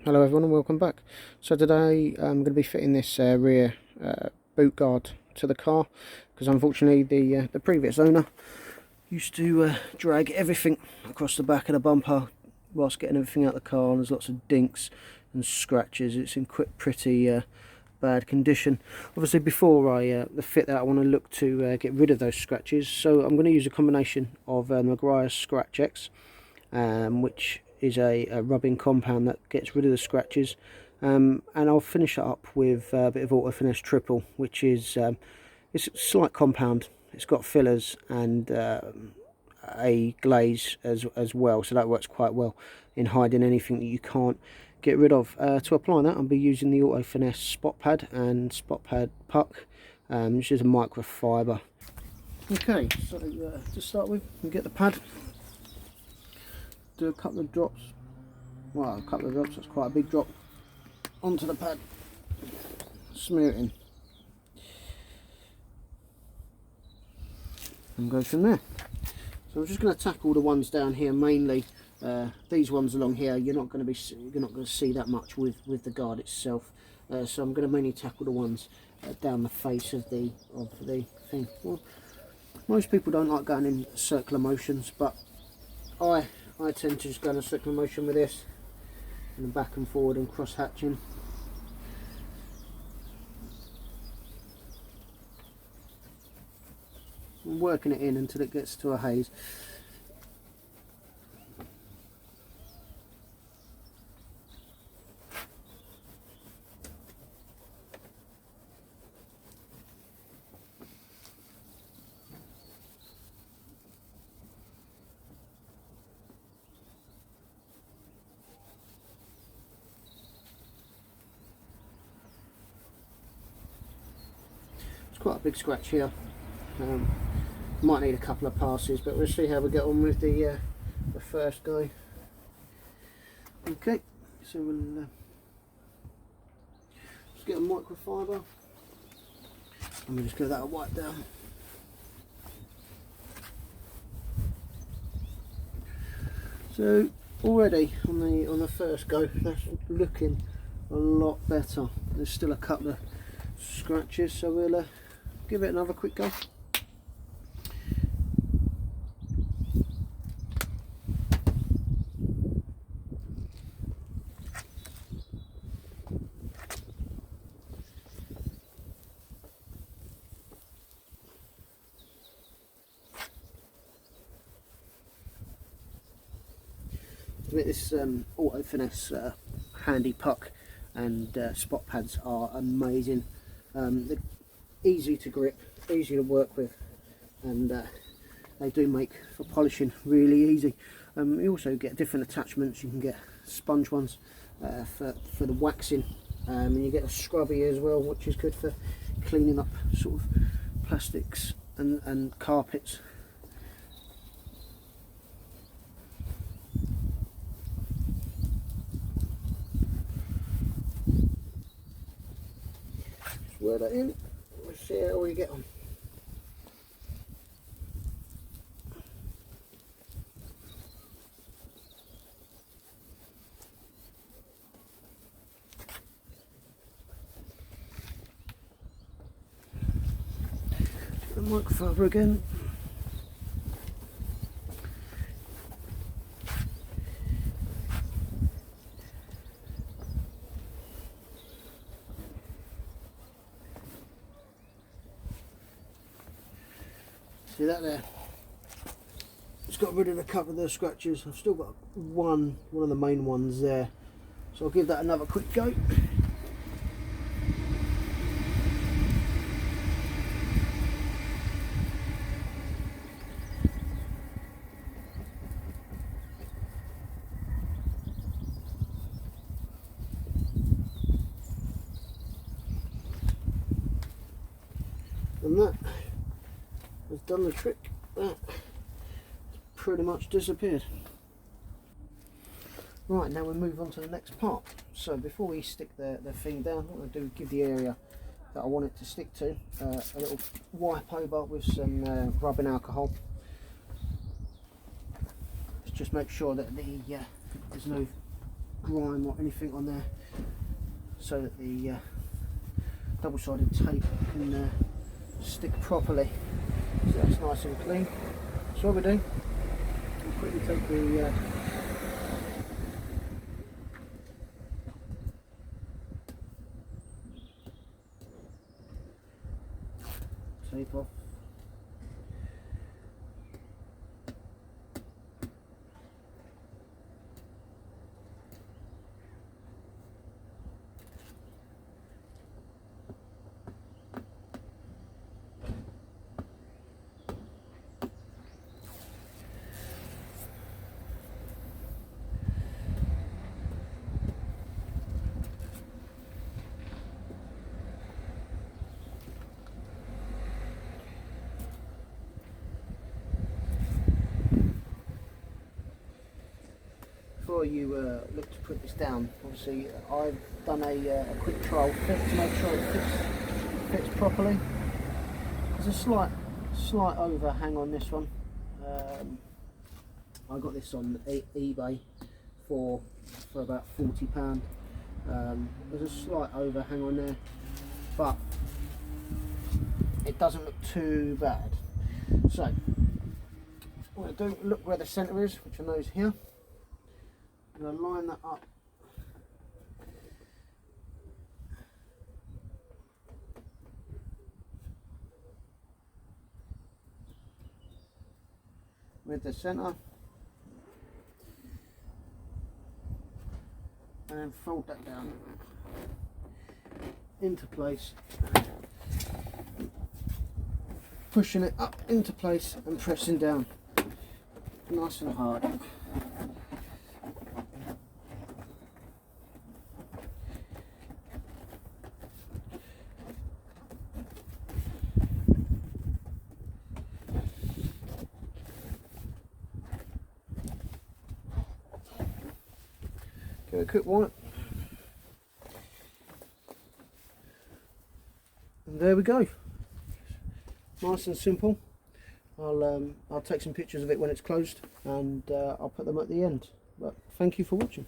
Hello everyone and welcome back. So today I'm going to be fitting this rear boot guard to the car, because unfortunately the previous owner used to drag everything across the back of the bumper whilst getting everything out of the car, and there's lots of dinks and scratches. It's in pretty bad condition. Obviously before I fit that, I want to look to get rid of those scratches, so I'm going to use a combination of Maguire's Scratch X, which is a rubbing compound that gets rid of the scratches, and I'll finish it up with a bit of Finesse Tripple, which is it's a slight compound. It's got fillers and a glaze as well, so that works quite well in hiding anything that you can't get rid of. To apply that, I'll be using the Finesse spot pad and spot pad puck, which is a microfibre. Okay, so to start with, we get the pad. Do a couple of drops, well, a couple of drops, that's quite a big drop, onto the pad, smear it in, and go from there. So I'm just going to tackle the ones down here mainly. These ones along here, you're not going to see that much with the guard itself. So I'm going to mainly tackle the ones down the face of the thing. Well, most people don't like going in circular motions, but I tend to just go in a circular motion with this, and back and forward and cross hatching. I'm working it in until it gets to a haze. Quite a big scratch here. Might need a couple of passes, but we'll see how we get on with the first go. Okay, so we'll just get a microfibre and we'll just give that a wipe down. So already on the first go, that's looking a lot better. There's still a couple of scratches, so we'll give it another quick go. This Auto Finesse Handi puck and spot pads are amazing. They're easy to grip, easy to work with, and they do make for polishing really easy. You also get different attachments. You can get sponge ones for the waxing, and you get a scrubby as well, which is good for cleaning up sort of plastics and carpets. Just wear that in. Let's see how we get on. The microfibre again. See that there? It's got rid of a couple of the scratches. I've still got one of the main ones there, so I'll give that another quick go. And that has done the trick. That pretty much disappeared. Right, now we move on to the next part. So before we stick the thing down, what I'm going to do is give the area that I want it to stick to a little wipe over with some rubbing alcohol. Let's just make sure that there's no grime or anything on there, so that the double-sided tape can stick properly. So that's nice and clean. So what we do, we'll quickly take the tape off. Before you look to put this down, obviously I've done a quick trial fit to make sure it fits properly. There's a slight overhang on this one. I got this on eBay for about £40. There's a slight overhang on there, but it doesn't look too bad. So I'm going to look where the centre is, which I know is here. I'm going to line that up with the centre, and then fold that down into place, pushing it up into place and pressing down nice and hard. Give it a quick wipe, and there we go. Nice and simple. I'll take some pictures of it when it's closed, and I'll put them at the end. But thank you for watching.